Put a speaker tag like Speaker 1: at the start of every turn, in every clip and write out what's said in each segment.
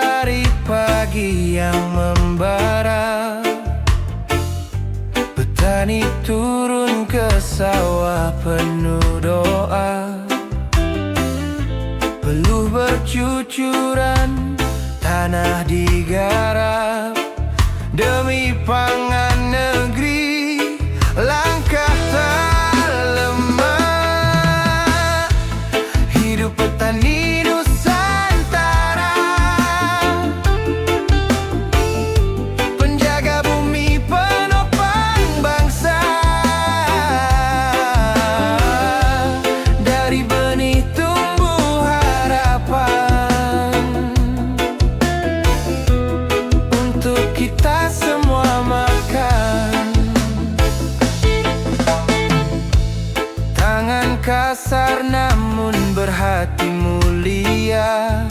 Speaker 1: dari pagi yang membara, petani turun ke sawah penuh doa. Peluh bercucuran, tanah digarap demi pangan negeri. Langkah tak lemah, hidup petani Nusantara, penjaga bumi, penopang bangsa. Dari benih tumbuh harapan untuk kita semua makan. Tangan kasar namun berhati mulia,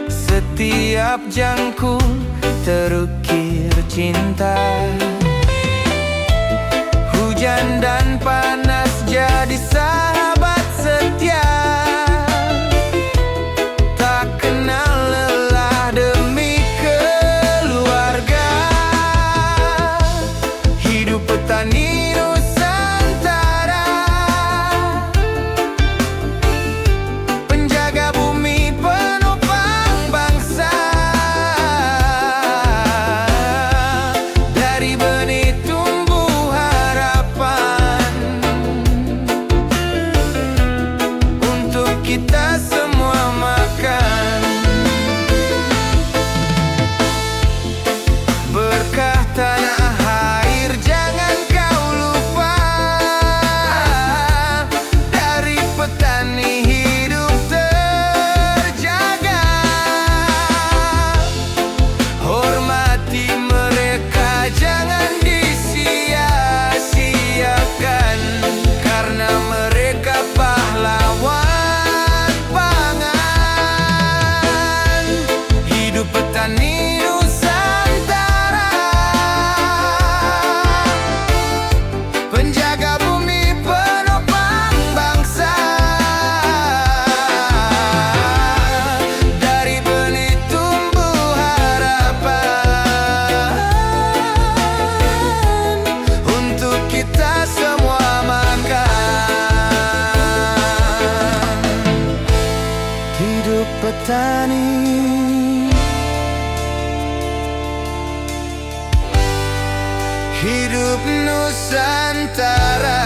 Speaker 1: setiap jangkung terukir cinta. Hujan dan panas jadi sahabat setia, tak kenal lelah demi keluarga. Hidup petani Nusantara, penjaga bumi, penopang bangsa. Dari benih tumbuh harapan untuk kita semua makan. Berkah tanah air jangan kau lupa, dari petani hidup terjaga. Hormati mereka, jangan disia-siakan, karena mereka pahlawan pangan. Hidup petani Nusantara, penjaga bumi, penopang bangsa. Dari benih tumbuh harapan untuk kita semua makan. Hidup petani, hidup Nusantara.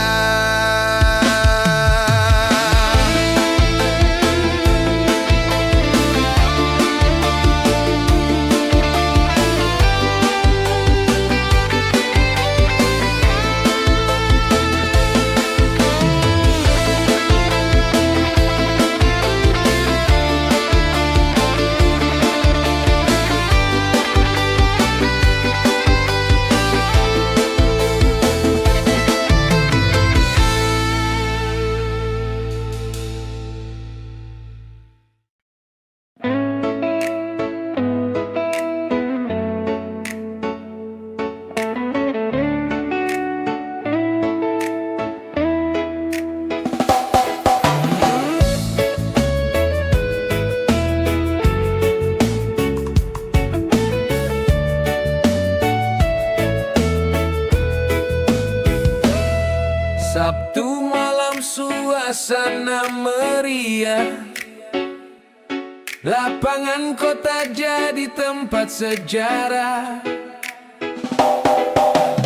Speaker 1: Sabtu malam suasana meriah, lapangan kota jadi tempat sejarah.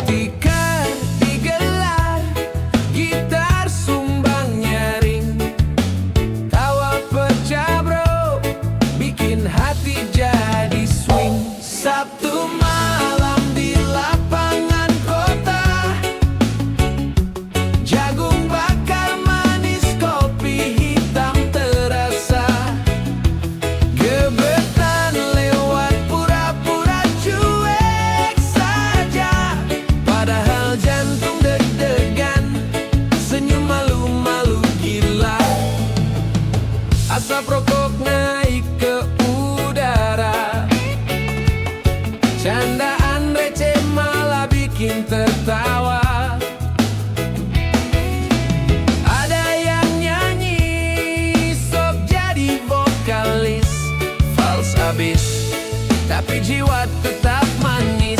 Speaker 1: Tikar digelar, gitar sumbang nyaring, tawa pecah bro, bikin hati jadi swing. Sabtu malam di lapangan kota, jagung bakar manis, kopi hitam terasa, gebetan lewat pura-pura cuek saja, padahal jantung deg-degan, senyum malu-malu gila. Asap rokok naik ke udara, habis, tapi jiwa tetap manis.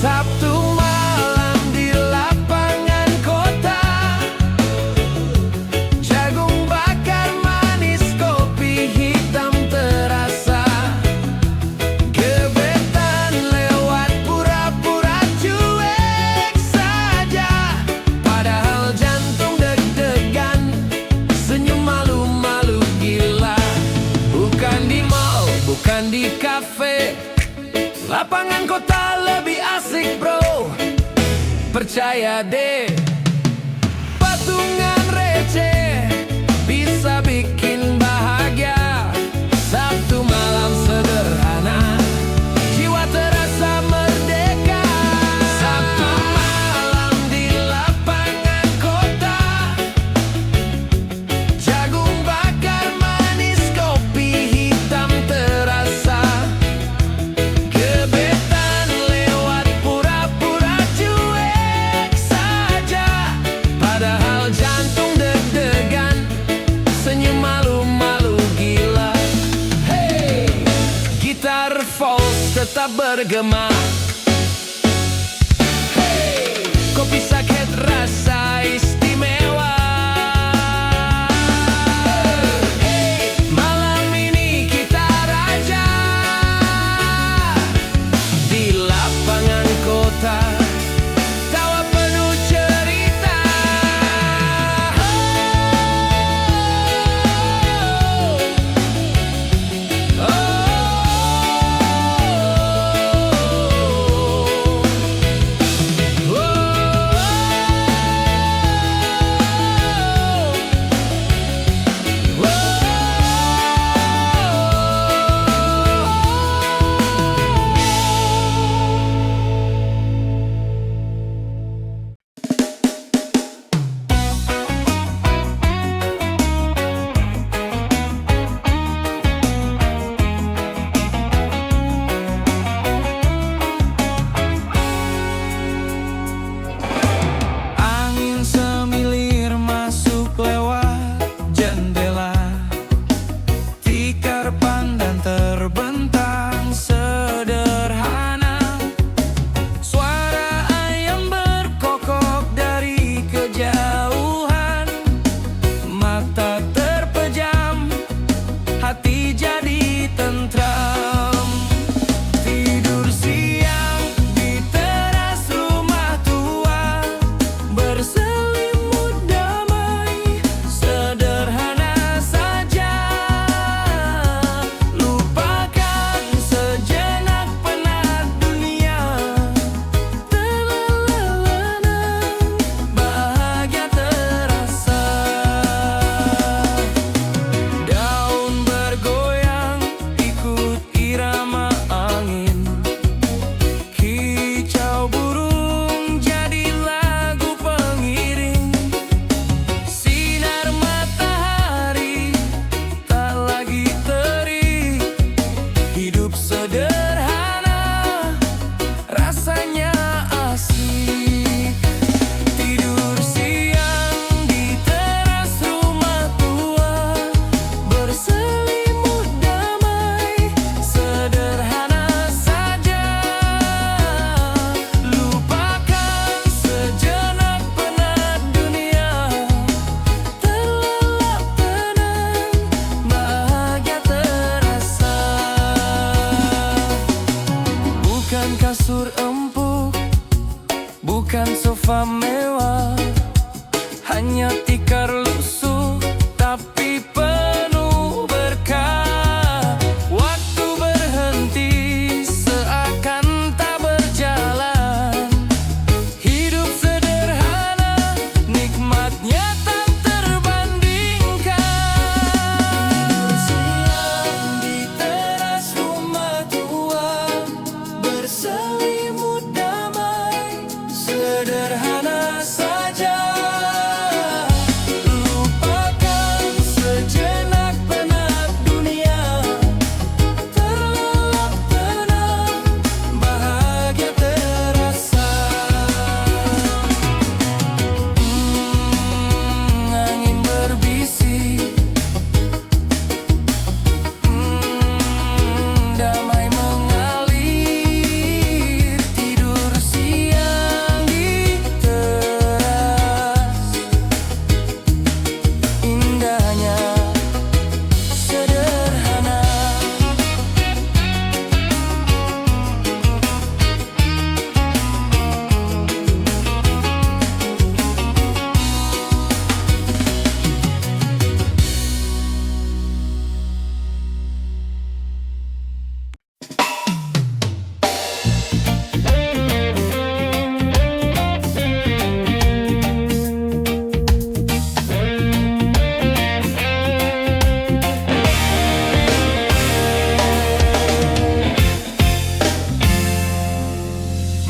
Speaker 1: Sabtu malam di lapangan kota, jagung bakar manis, kopi hitam terasa. Gebetan lewat pura-pura cuek saja, padahal jantung deg-degan, senyum malu-malu gila. Bukan di mall, bukan di kafe, lapangan kota lebih asik bro. Percaya deh, patungan receh bisa bikin bahagia. Sabtu malam sederhana, jiwa terasa merdeka. Sabtu malam di lapangan kota, jagung bakar manis, kopi hitam terasa. Gebetan lewat pura-pura cuek saja, padahal jantung deg-degan, senyum malu-malu gila. Hey, gitar folk tetap bergema. Hey, kopi sakit rasa istimewa. Hey, malam ini kita raja di lapangan kota, tawa penuh cerita. Oh, oh, angin semilir masuk lewat jendela, tikar pandan terbentang sederhana. Suara ayam berkokok dari kejauhan, mata terpejam, hati jadi tentram. Tidur siang di teras rumah tua, berselimut damai, sederhana saja. Lupakan sejenak penat dunia, terlelana, bahagia terasa. Daun bergoyang ikut irama angin, kicau burung jadi lagu pengiring. Sinar matahari tak lagi terik, hidup sederhana rasanya asik. Tidur siang di teras rumah tua, berselimut damai, sederhana saja. Lupakan sejenak penat dunia, terlelap tenang, bahagia terasa. Bukan kasur empuk, bukan sofa mewah, hanya tikar lusuh tapi penuh berkah. Waktu berhenti seakan tak berjalan, hidup sederhana nikmatnya tak terbandingkan. Siang di teras rumah tua, berselimut damai, sederhana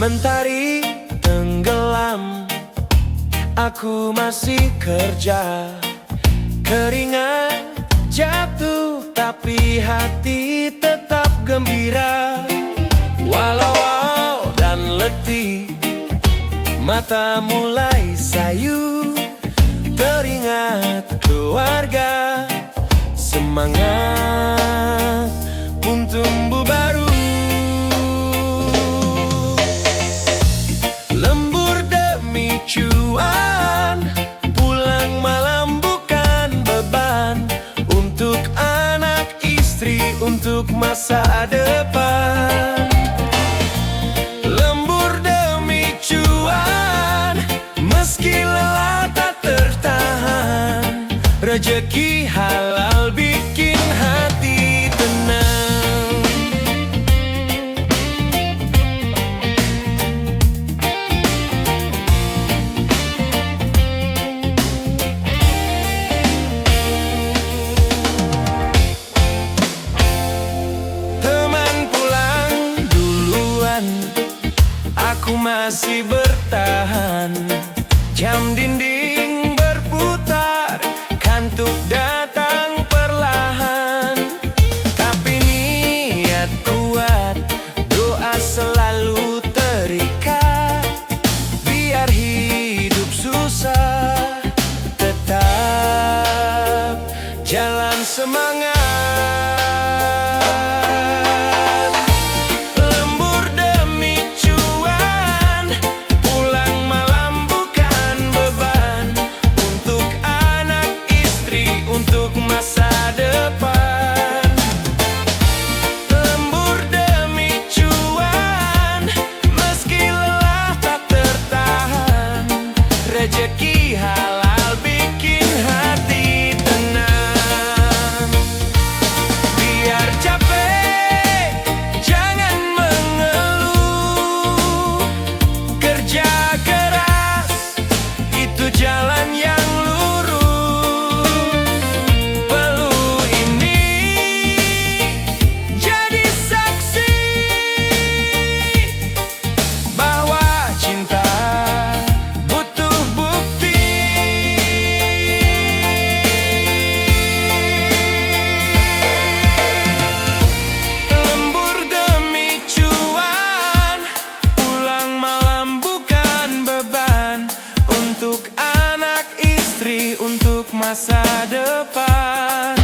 Speaker 1: Mentari tenggelam, aku masih kerja. Keringat jatuh, tapi hati tetap gembira. Walau dan letih, mata mulai sayu. Teringat keluarga, semangat pun tumbuh baru. Lembur demi cuan, pulang malam bukan beban. Untuk anak istri, untuk masa depan. Lembur demi cuan, meski lelah tak tertahan. Rezeki halal bikin hati tenang. Teman pulang duluan, aku masih bertahan. Jam dinding berputar, kantuk datang perlahan. Tapi niat kuat, doa selalu terikat. Biar hidup susah, tetap jalan semangat. Lembur demi cuan, pulang malam bukan beban. Untuk anak istri, untuk masa depan. Lembur demi cuan, meski lelah tak tertahan. Rezeki halal bikin hati tenang. Biar capek, jangan mengeluh. Kerja keras, itu jalan yang lurus. Peluh ini jadi saksi bahwa cinta butuh bukti. Lembur demi cuan, pulang malam bukan beban. Untuk anak istri, untuk masa depan.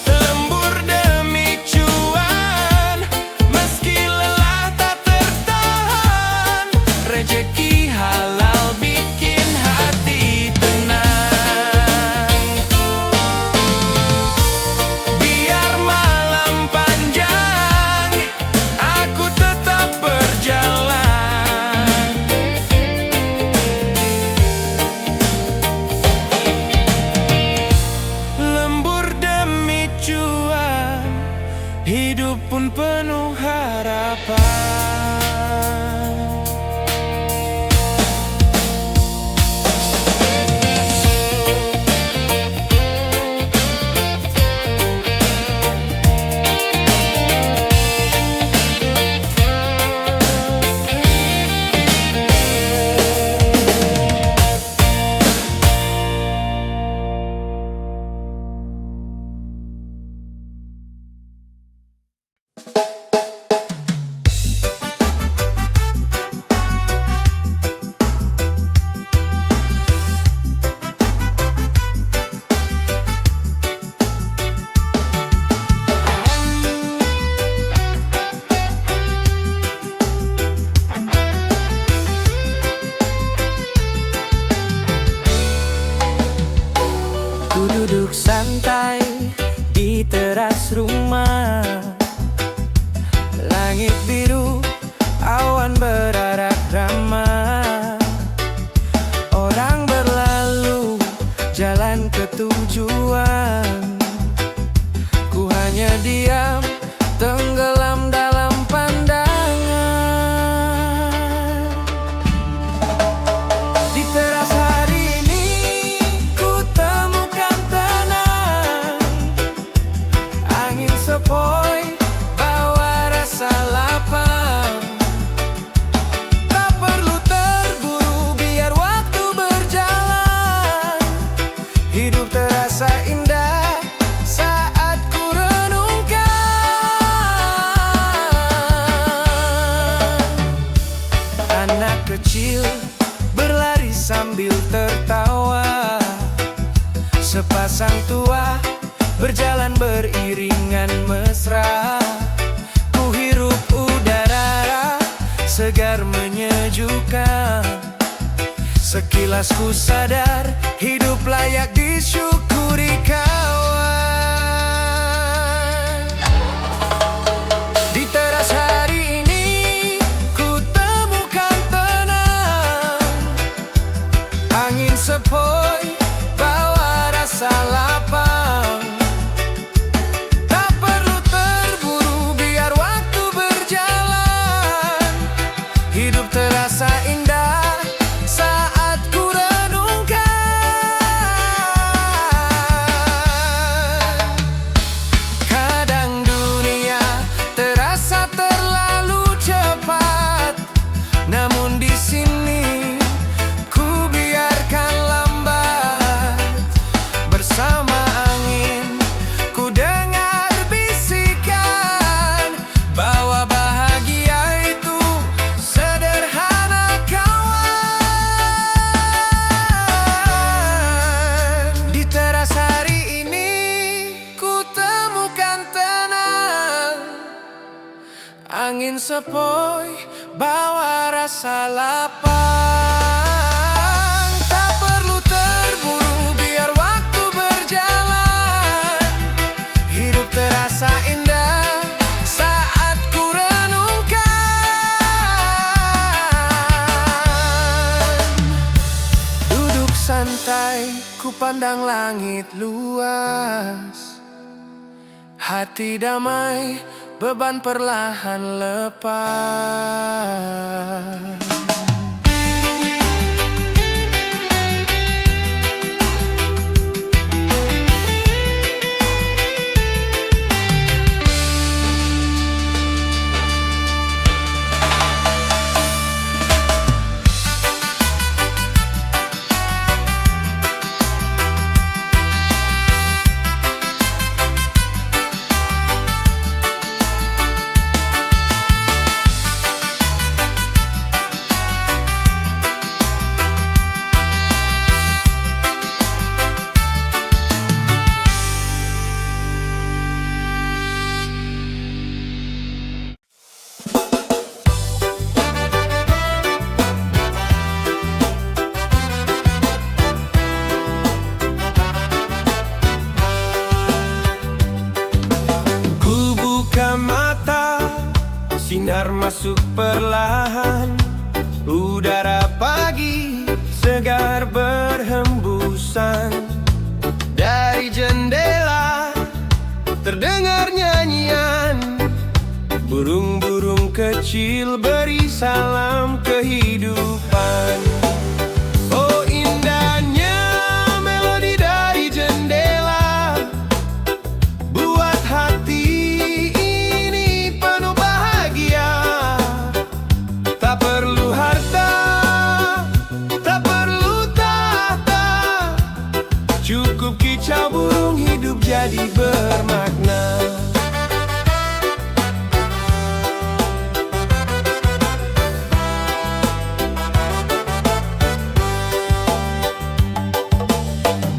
Speaker 1: Lembur demi cuan, meski lelah tak tertahan. Rezeki halal bikin hati tenang. Biar malam panjang, aku tetap berjalan. Lembur demi cuan, hidup pun penuh harapan. Ku duduk santai di teras rumah. Langit biru, awan berarak ramah. Orang berlalu, jalan ke tujuan. Ku hanya diam, tenggelam dalam pandangan. Di teras hari ini, ku temukan tenang. Angin sepoi bawa rasa lapang. dengan mesra. Ku hirup udara segar menyejukkan. Sekilas ku sadar hidup layak disyukuri kawan. Di teras hari ini ku temukan tenang. Angin sepoi bawa rasa lapang. Tak perlu terburu biar waktu berjalan. Hidup terasa indah saat ku renungkan. Kadang dunia terasa terlalu cepat, namun di sini ku biarkan lambat. Bersama angin ku dengar bisikan bahwa bahagia itu sederhana kawan. Di teras hari ini ku temukan tenang. Angin sepoi bawa rasa lapang. Tak perlu terburu biar waktu berjalan. Hidup terasa indah saat ku renungkan. Duduk santai ku pandang langit luas. Hati damai, beban perlahan lepas. Ku buka mata, sinar masuk perlahan. Udara pagi segar berhembusan. Dari jendela terdengar nyanyian. Burung-burung kecil beri salam kehidupan. Oh indahnya melodi dari jendela, buat hati ini penuh bahagia. Tak perlu harta, tak perlu tahta, cukup kicau burung hidup jadi bermakna.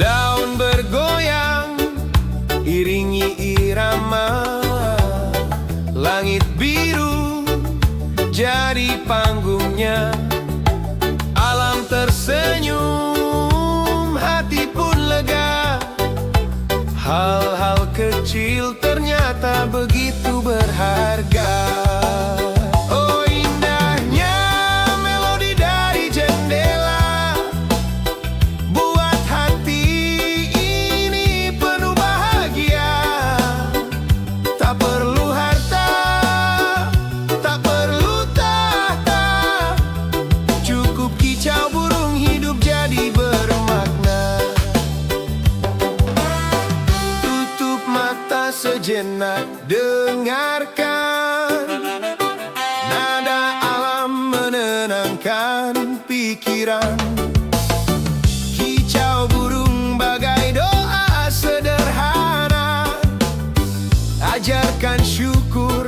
Speaker 1: Daun bergoyang iringi irama. Langit biru jadi panggungnya. Alam tersenyum, hati pun lega. Hal-hal kecil ternyata begitu berharga. Oh indahnya melodi dari jendela, buat hati ini penuh bahagia. Tak perlu harta, tak perlu tahta, cukup kicau burung hidup jadi bermakna. Tutup mata sejenak, dengarkan nada alam menenangkan pikiran. Kicau burung bagai doa sederhana, ajarkan syukur